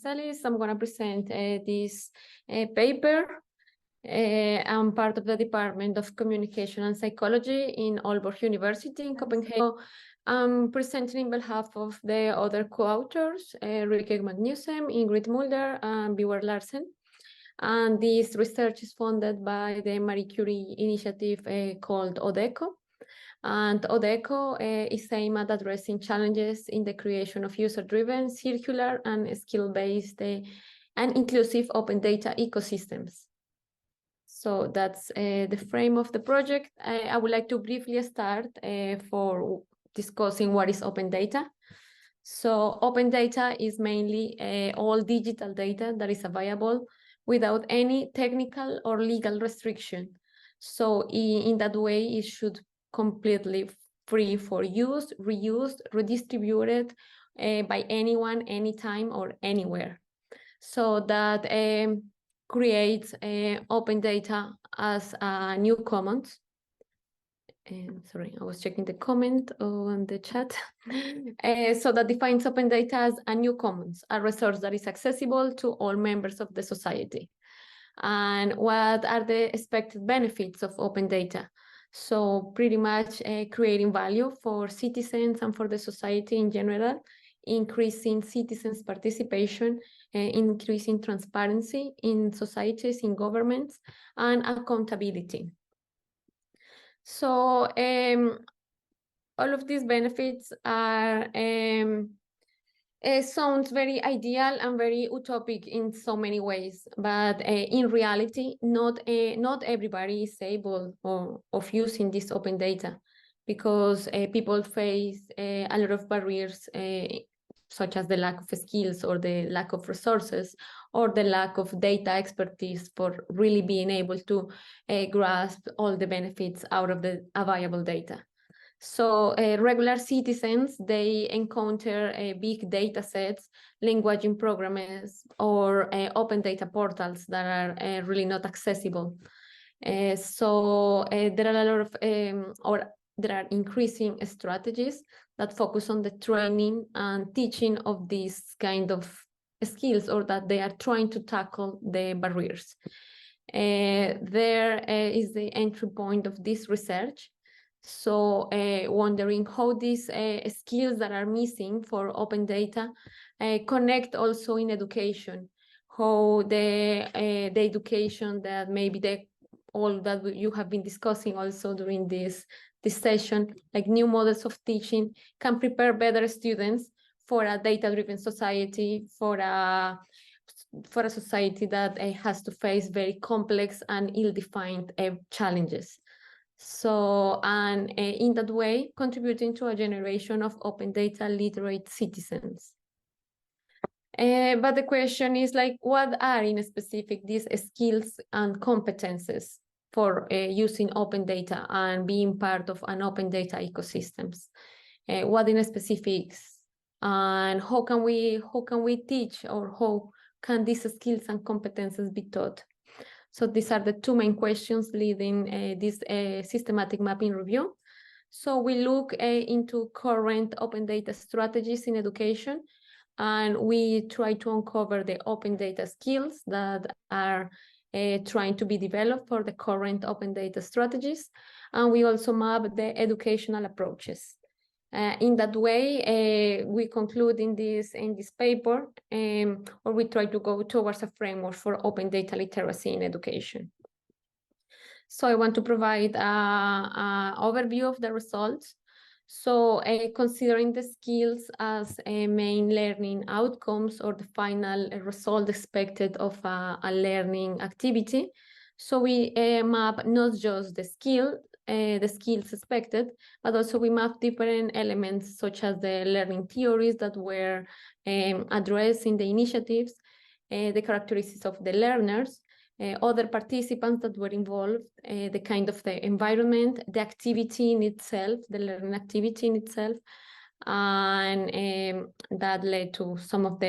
Celis. I'm going to present this paper. I'm part of the Department of Communication and Psychology in Aalborg University in Copenhagen. I'm presenting on behalf of the other co-authors, Rikke Magnussen, Ingrid Mulder, and Birger Larsen. And this research is funded by the Marie Curie initiative called ODECO. And ODECO is aimed at addressing challenges in the creation of user-driven, circular, and skill-based and inclusive open data ecosystems. So that's the frame of the project. I would like to briefly start for discussing what is open data. So open data is mainly all digital data that is available without any technical or legal restriction. So in that way, it should completely free for use, reused, redistributed by anyone, anytime, or anywhere. So that creates open data as a new commons. Sorry, I was checking the comment on the chat. So that defines open data as a new commons, a resource that is accessible to all members of the society. And what are the expected benefits of open data? So pretty much creating value for citizens and for the society in general, increasing citizens' participation, increasing transparency in societies, in governments, and accountability. So all of these benefits are sounds very ideal and very utopic in so many ways, but in reality, not everybody is able of using this open data, because people face a lot of barriers, such as the lack of skills or the lack of resources or the lack of data expertise for really being able to grasp all the benefits out of the available data. So regular citizens, they encounter big data sets, languaging programs, or open data portals that are really not accessible. So there are a lot of, there are increasing strategies that focus on the training and teaching of these kind of skills, or that they are trying to tackle the barriers. There is the entry point of this research. So wondering how these skills that are missing for open data connect also in education, how the education that maybe all that you have been discussing also during this session, like new models of teaching, can prepare better students for a data-driven society, for a society that has to face very complex and ill-defined challenges. So, and in that way, contributing to a generation of open data literate citizens. But the question is, like, what are in specific these skills and competences for using open data and being part of an open data ecosystems? What in specifics, and how can we teach, or how can these skills and competences be taught? So these are the two main questions leading this systematic mapping review. So we look into current open data strategies in education, and we try to uncover the open data skills that are trying to be developed for the current open data strategies. And we also map the educational approaches. In that way, we conclude in this paper, or we try to go towards a framework for open data literacy in education. So I want to provide an overview of the results. So considering the skills as main learning outcomes, or the final result expected of a learning activity. So we map not just the skills expected, but also we map different elements, such as the learning theories that were addressed in the initiatives, the characteristics of the learners, other participants that were involved, the kind of the environment, the activity in itself, the learning activity in itself, and that led to some of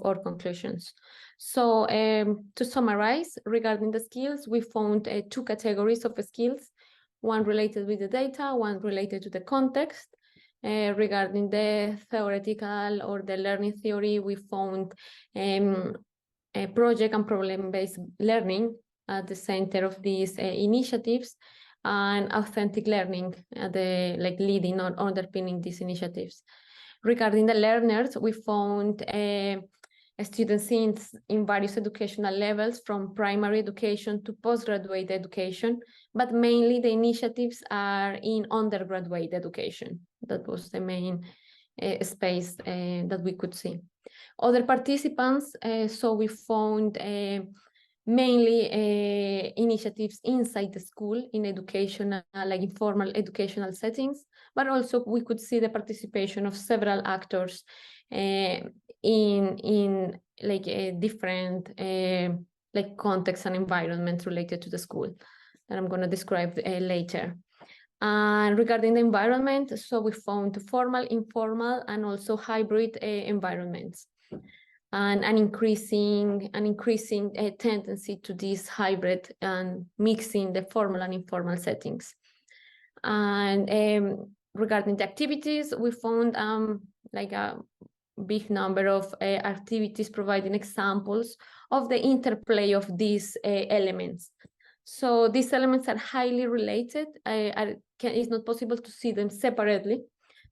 our conclusions. So to summarize, regarding the skills, we found two categories of skills, one related with the data, one related to the context. Regarding the theoretical or the learning theory, we found a project and problem-based learning at the center of these initiatives, and authentic learning leading or underpinning these initiatives. Regarding the learners, we found students in various educational levels, from primary education to postgraduate education, but mainly the initiatives are in undergraduate education. That was the main space that we could see. Other participants, so we found mainly initiatives inside the school in educational, like informal educational settings, but also we could see the participation of several actors in like a different like context and environment related to the school that I'm going to describe later. And regarding the environment, so we found formal, informal, and also hybrid environments, and an increasing tendency to this hybrid and mixing the formal and informal settings. And regarding the activities, we found like a big number of activities providing examples of the interplay of these elements. So these elements are highly related. It's not possible to see them separately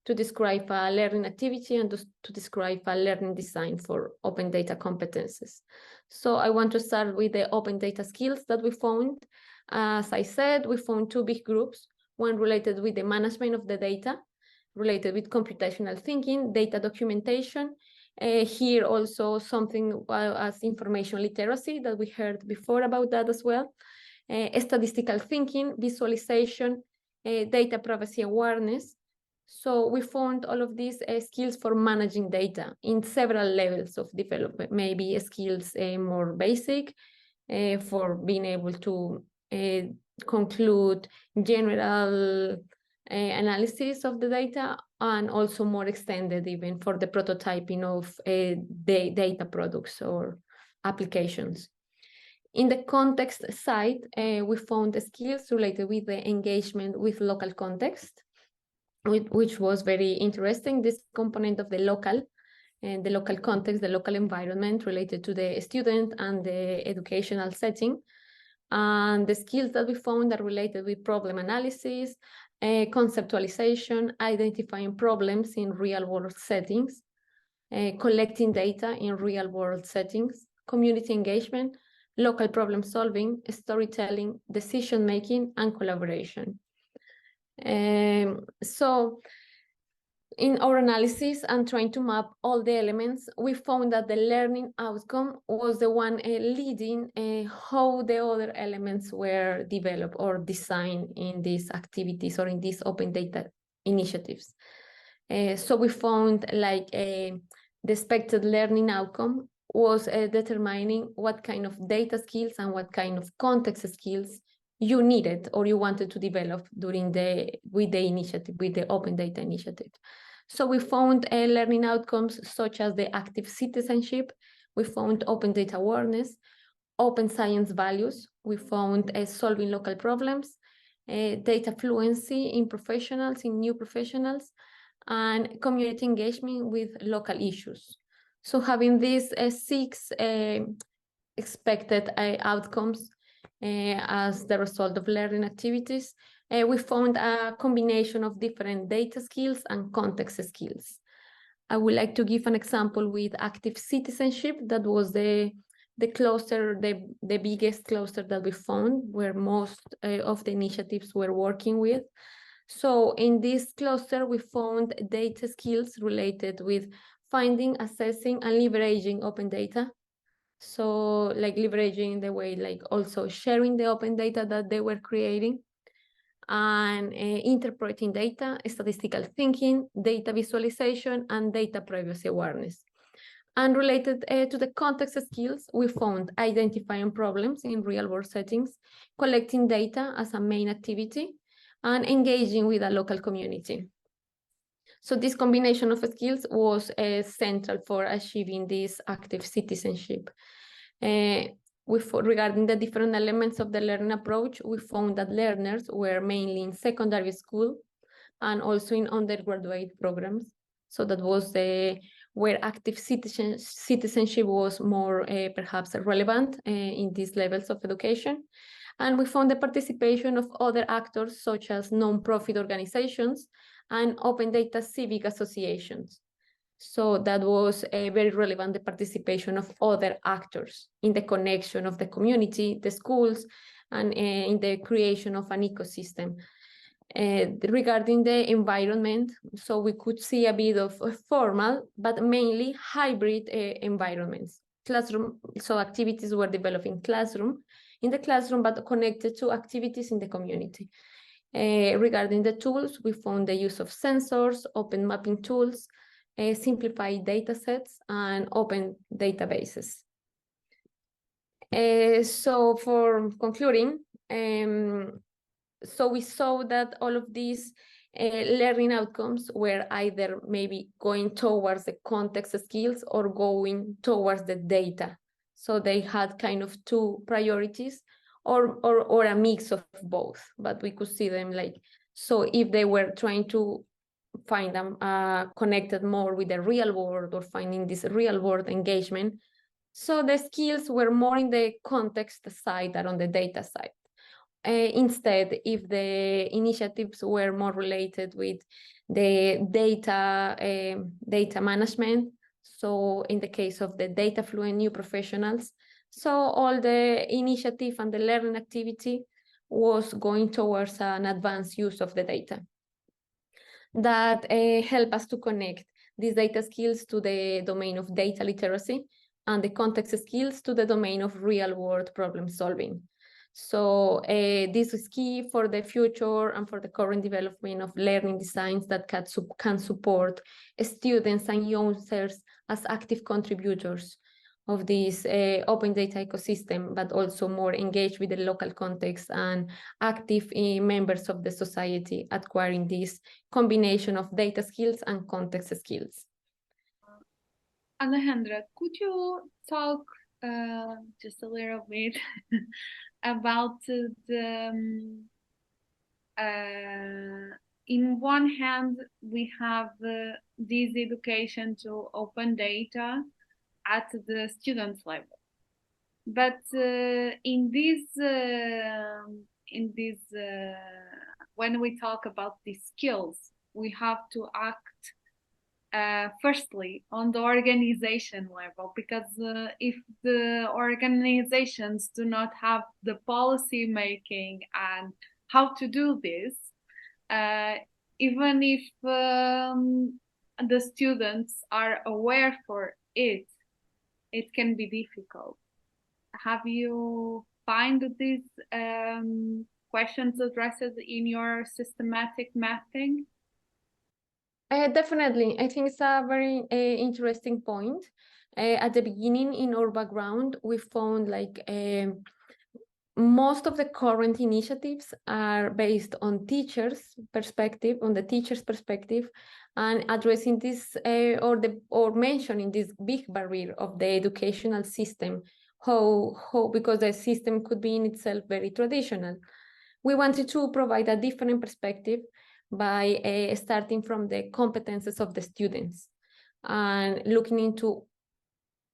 to describe a learning activity and to describe a learning design for open data competences. So I want to start with the open data skills that we found. As I said, we found two big groups, one related with the management of the data, related with computational thinking, data documentation. Here also something as information literacy that we heard before about that as well. Statistical thinking, visualization, data privacy awareness. So we found all of these skills for managing data in several levels of development, maybe skills more basic for being able to conclude general analysis of the data, and also more extended even for the prototyping of the data products or applications. In the context side, we found the skills related with the engagement with local context, which was very interesting. This component of the local context, the local environment related to the student and the educational setting. And the skills that we found are related with problem analysis, conceptualization, identifying problems in real-world settings, collecting data in real-world settings, community engagement, local problem solving, storytelling, decision-making, and collaboration. So in our analysis and trying to map all the elements, we found that the learning outcome was the one leading how the other elements were developed or designed in these activities or in these open data initiatives. So we found like the expected learning outcome was determining what kind of data skills and what kind of context skills you needed or you wanted to develop with the open data initiative. So we found learning outcomes such as the active citizenship. We found open data awareness, open science values. We found solving local problems, data fluency in professionals, in new professionals, and community engagement with local issues. So having these 6 expected outcomes as the result of learning activities, we found a combination of different data skills and context skills. I would like to give an example with active citizenship. That was the cluster, the biggest cluster that we found, where most of the initiatives were working with. So in this cluster, we found data skills related with finding, assessing, and leveraging open data. So like leveraging the way, like also sharing the open data that they were creating, and interpreting data, statistical thinking, data visualization, and data privacy awareness. And related to the context skills, we found identifying problems in real-world settings, collecting data as a main activity, and engaging with a local community. So this combination of skills was central for achieving this active citizenship. Regarding the different elements of the learning approach, we found that learners were mainly in secondary school, and also in undergraduate programs. So that was where active citizenship was more perhaps relevant in these levels of education. And we found the participation of other actors such as non-profit organizations and open data civic associations. So that was very relevant, the participation of other actors in the connection of the community, the schools, and in the creation of an ecosystem. Regarding the environment, so we could see a bit of formal, but mainly hybrid environments. Classroom, so activities were developed in the classroom, but connected to activities in the community. Regarding the tools, we found the use of sensors, open mapping tools, simplified data sets, and open databases. So for concluding, so we saw that all of these learning outcomes were either maybe going towards the context skills or going towards the data. So they had kind of two priorities or a mix of both, but we could see them like, so if they were trying to find them connected more with the real world or finding this real world engagement, so the skills were more in the context side than on the data side. Instead, if the initiatives were more related with the data management, so in the case of the data fluent new professionals, so all the initiative and the learning activity was going towards an advanced use of the data. That help us to connect these data skills to the domain of data literacy and the context skills to the domain of real world problem solving. So this is key for the future and for the current development of learning designs that can support students and users as active contributors of this open data ecosystem, but also more engaged with the local context and active members of the society, acquiring this combination of data skills and context skills. Alejandra, could you talk just a little bit about in one hand, we have this education to open data at the student level, but in this when we talk about these skills, we have to act firstly on the organization level, because if the organizations do not have the policy making and how to do this, even if the students are aware for it, it can be difficult. Have you find these questions addressed in your systematic mapping? Definitely. I think it's a very interesting point. At the beginning in our background, we found like most of the current initiatives are based on teachers' perspective, on the teacher's perspective, and addressing this or mentioning this big barrier of the educational system, how because the system could be in itself very traditional. We wanted to provide a different perspective by starting from the competences of the students and looking into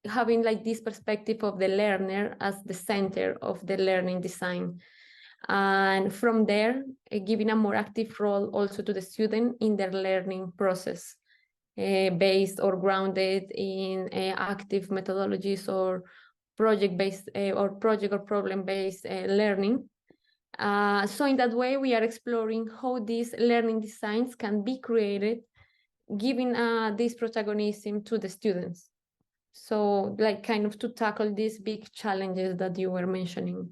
having like this perspective of the learner as the center of the learning design. And from there, giving a more active role also to the student in their learning process, based or grounded in active methodologies or project-based or project or problem-based learning. So in that way, we are exploring how these learning designs can be created, giving this protagonism to the students. So like kind of to tackle these big challenges that you were mentioning.